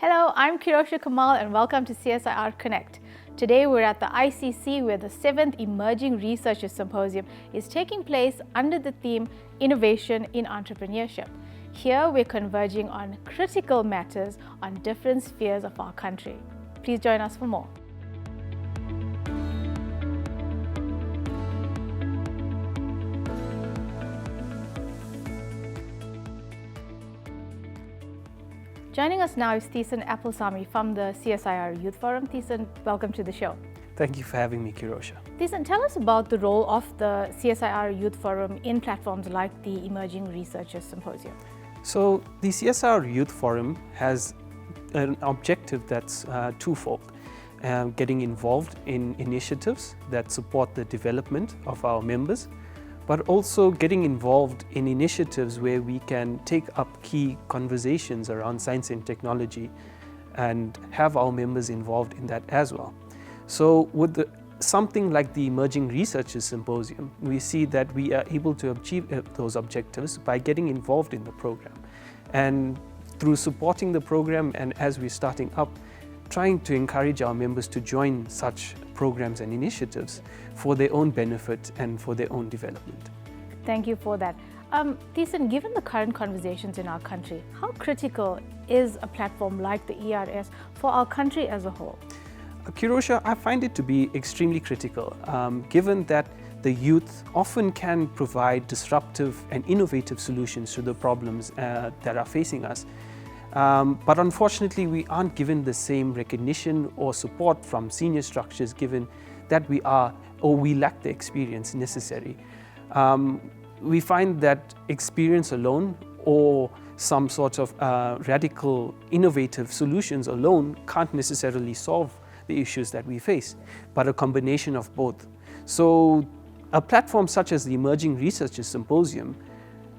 Hello, I'm Kirosha Kamal and welcome to CSIR Connect. Today we're at the ICC where the 7th Emerging Researchers Symposium is taking place under the theme Innovation in Entrepreneurship. Here we're converging on critical matters on different spheres of our country. Please join us for more. Joining us now is Thiessen Appelsamy from the CSIR Youth Forum. Thiessen, welcome to the show. Thank you for having me, Kirosha. Thiessen, tell us about the role of the CSIR Youth Forum in platforms like the Emerging Researchers Symposium. So the CSIR Youth Forum has an objective that's twofold. Getting involved in initiatives that support the development of our members, but also getting involved in initiatives where we can take up key conversations around science and technology and have our members involved in that as well. So with something like the Emerging Researchers Symposium, we see that we are able to achieve those objectives by getting involved in the program. And through supporting the program and as we're starting up, trying to encourage our members to join such programs and initiatives for their own benefit and for their own development. Thank you for that. Thiessen, given the current conversations in our country, how critical is a platform like the ERS for our country as a whole? Kirosha, I find it to be extremely critical, given that the youth often can provide disruptive and innovative solutions to the problems that are facing us. But unfortunately, we aren't given the same recognition or support from senior structures given that we lack the experience necessary. We find that experience alone or some sort of radical innovative solutions alone can't necessarily solve the issues that we face, but a combination of both. So a platform such as the Emerging Researchers Symposium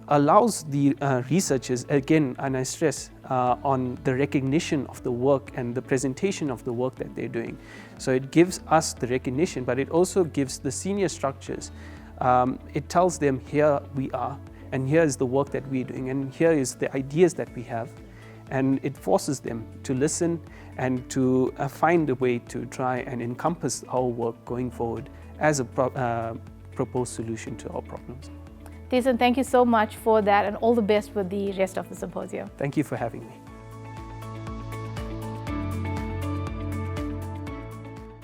allows the researchers, again, and I stress, on the recognition of the work and the presentation of the work that they're doing. So it gives us the recognition, but it also gives the senior structures, it tells them here we are, and here is the work that we're doing, and here is the ideas that we have. And it forces them to listen and to find a way to try and encompass our work going forward as a proposed solution to our problems. Thiessen, thank you so much for that and all the best with the rest of the symposium. Thank you for having me.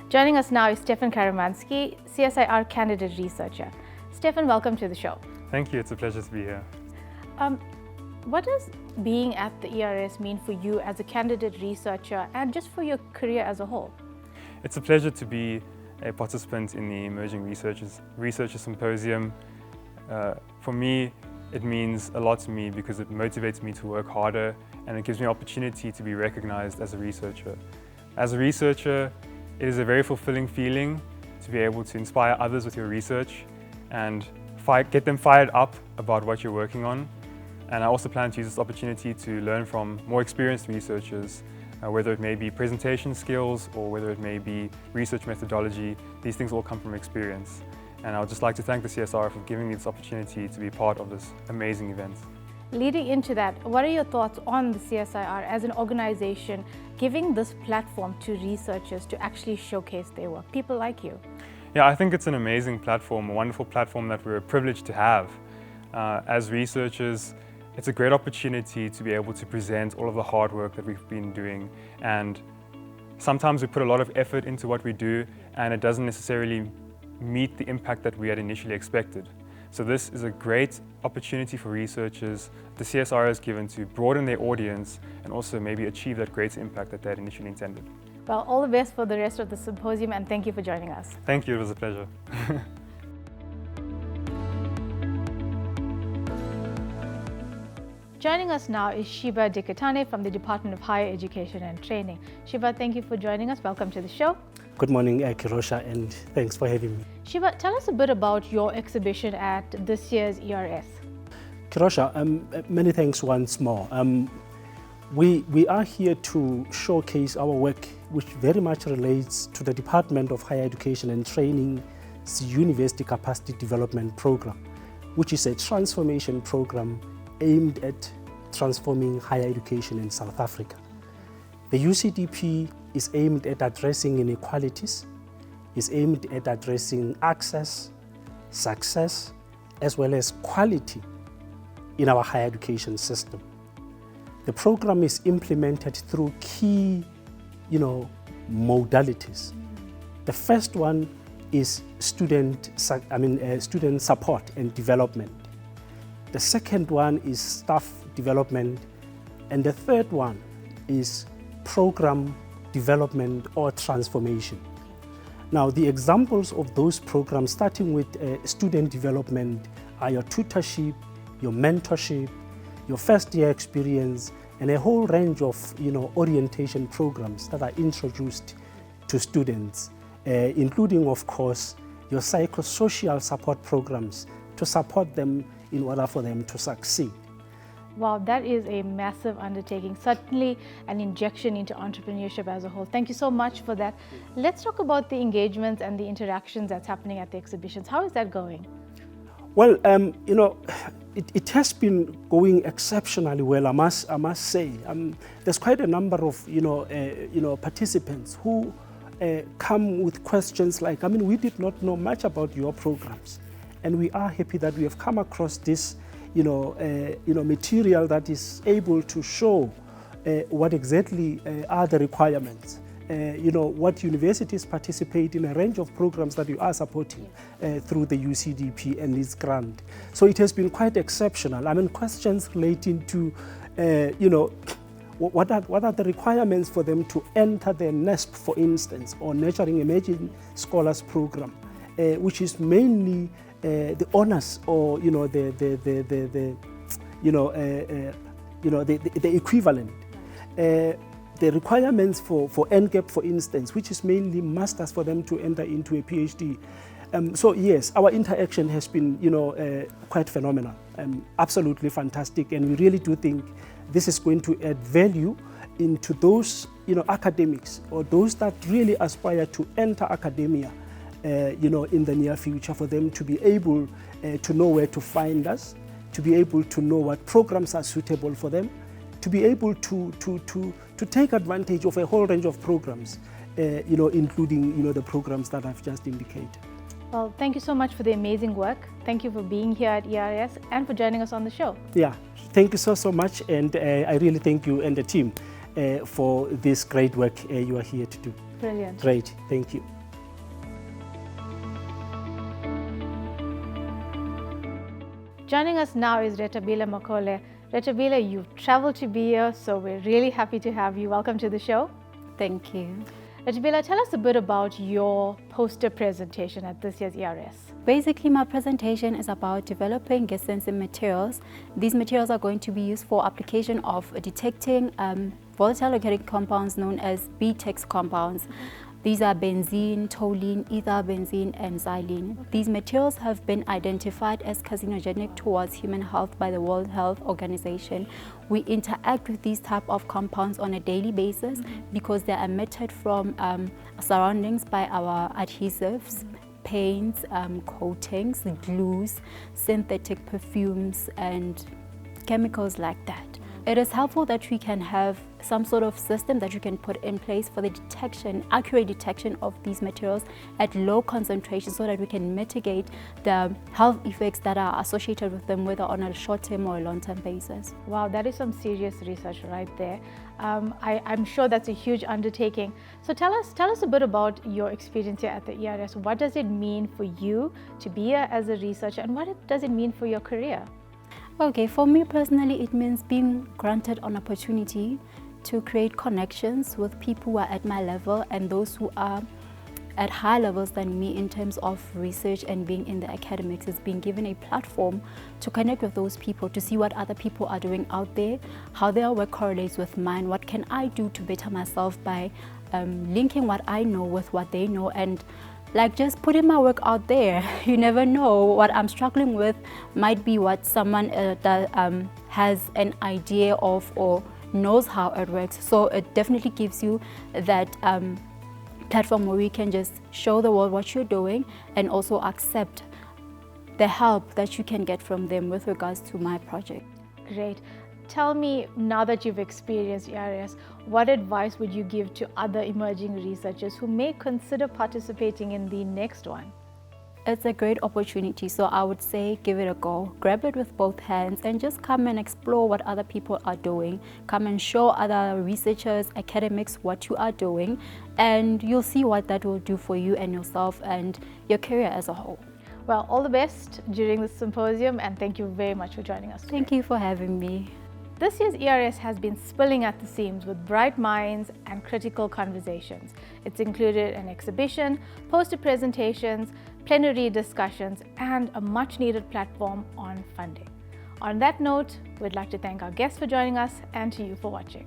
Joining us now is Stefan Karamanski, CSIR candidate researcher. Stefan, welcome to the show. Thank you, it's a pleasure to be here. What does being at the ERS mean for you as a candidate researcher and just for your career as a whole? It's a pleasure to be a participant in the Emerging Researchers Symposium. For me, it means a lot to me because it motivates me to work harder and it gives me opportunity to be recognized as a researcher. As a researcher, it is a very fulfilling feeling to be able to inspire others with your research and get them fired up about what you're working on. And I also plan to use this opportunity to learn from more experienced researchers, whether it may be presentation skills or whether it may be research methodology. These things all come from experience. And I would just like to thank the CSIR for giving me this opportunity to be part of this amazing event. Leading into that, what are your thoughts on the CSIR as an organization giving this platform to researchers to actually showcase their work, people like you? Yeah, I think it's an amazing platform, a wonderful platform that we're privileged to have. As researchers, it's a great opportunity to be able to present all of the hard work that we've been doing. And sometimes we put a lot of effort into what we do and it doesn't necessarily meet the impact that we had initially expected. So this is a great opportunity for researchers the CSIR has given to broaden their audience and also maybe achieve that greater impact that they had initially intended. Well, all the best for the rest of the symposium and thank you for joining us. Thank you, it was a pleasure. Joining us now is Shiba Dikatane from the Department of Higher Education and Training. Shiba, thank you for joining us. Welcome to the show. Good morning, Kirosha, and thanks for having me. Shiba, tell us a bit about your exhibition at this year's ERS. Kirosha, many thanks once more. We are here to showcase our work, which very much relates to the Department of Higher Education and Training's University Capacity Development Program, which is a transformation program aimed at transforming higher education in South Africa. The UCDP is aimed at addressing inequalities, is aimed at addressing access, success, as well as quality in our higher education system. The program is implemented through key, modalities. The first one is student support and development. The second one is staff development, and the third one is program development or transformation. Now, the examples of those programs, starting with student development, are your tutorship, your mentorship, your first year experience, and a whole range of orientation programs that are introduced to students, including, of course, your psychosocial support programs to support them in order for them to succeed. Wow, that is a massive undertaking, certainly an injection into entrepreneurship as a whole. Thank you so much for that. Let's talk about the engagements and the interactions that's happening at the exhibitions. How is that going? Well, it has been going exceptionally well, I must say. There's quite a number of participants who come with questions like, we did not know much about your programs, and we are happy that we have come across this material that is able to show what exactly are the requirements. What universities participate in, a range of programs that you are supporting through the UCDP and its grant. So it has been quite exceptional. Questions relating to, what are the requirements for them to enter the NESP, for instance, or Nurturing Emerging Scholars Program, which is mainly the honors, or the equivalent. The requirements for NGAP, for instance, which is mainly masters for them to enter into a PhD. So yes, our interaction has been, quite phenomenal, absolutely fantastic, and we really do think this is going to add value into those, academics, or those that really aspire to enter academia, in the near future, for them to be able to know where to find us, to be able to know what programs are suitable for them, to be able to take advantage of a whole range of programs, including the programs that I've just indicated. Well, thank you so much for the amazing work. Thank you for being here at ERS and for joining us on the show. Yeah, thank you so much, and I really thank you and the team for this great work you are here to do. Brilliant. Great, thank you. Joining us now is Retabile Makole. Retabile, you've traveled to be here, so we're really happy to have you. Welcome to the show. Thank you. Retabile, tell us a bit about your poster presentation at this year's ERS. Basically, my presentation is about developing gas sensing materials. These materials are going to be used for application of detecting volatile organic compounds known as BTEX compounds. These are benzene, toluene, ether benzene, and xylene. These materials have been identified as carcinogenic towards human health by the World Health Organization. We interact with these type of compounds on a daily basis because they are emitted from surroundings by our adhesives, paints, coatings, glues, synthetic perfumes, and chemicals like that. It is helpful that we can have some sort of system that you can put in place for the detection, accurate detection of these materials at low concentration, so that we can mitigate the health effects that are associated with them, whether on a short-term or a long-term basis. Wow, that is some serious research right there. I'm sure that's a huge undertaking. So tell us a bit about your experience here at the ERS. What does it mean for you to be here as a researcher, and what does it mean for your career? Okay, for me personally, it means being granted an opportunity to create connections with people who are at my level and those who are at higher levels than me in terms of research and being in the academics. It's being given a platform to connect with those people, to see what other people are doing out there, how their work correlates with mine, what can I do to better myself by linking what I know with what they know, and just putting my work out there. You never know, what I'm struggling with might be what someone that has an idea of or knows how it works. So it definitely gives you that platform where you can just show the world what you're doing and also accept the help that you can get from them with regards to my project. Great. tell me, now that you've experienced ERS, what advice would you give to other emerging researchers who may consider participating in the next one? It's a great opportunity, so I would say give it a go. Grab it with both hands and just come and explore what other people are doing. Come and show other researchers, academics what you are doing, and you'll see what that will do for you and yourself and your career as a whole. Well, all the best during the symposium, and thank you very much for joining us today. Thank you for having me. This year's ERS has been spilling at the seams with bright minds and critical conversations. It's included an exhibition, poster presentations, plenary discussions, and a much-needed platform on funding. On that note, we'd like to thank our guests for joining us and to you for watching.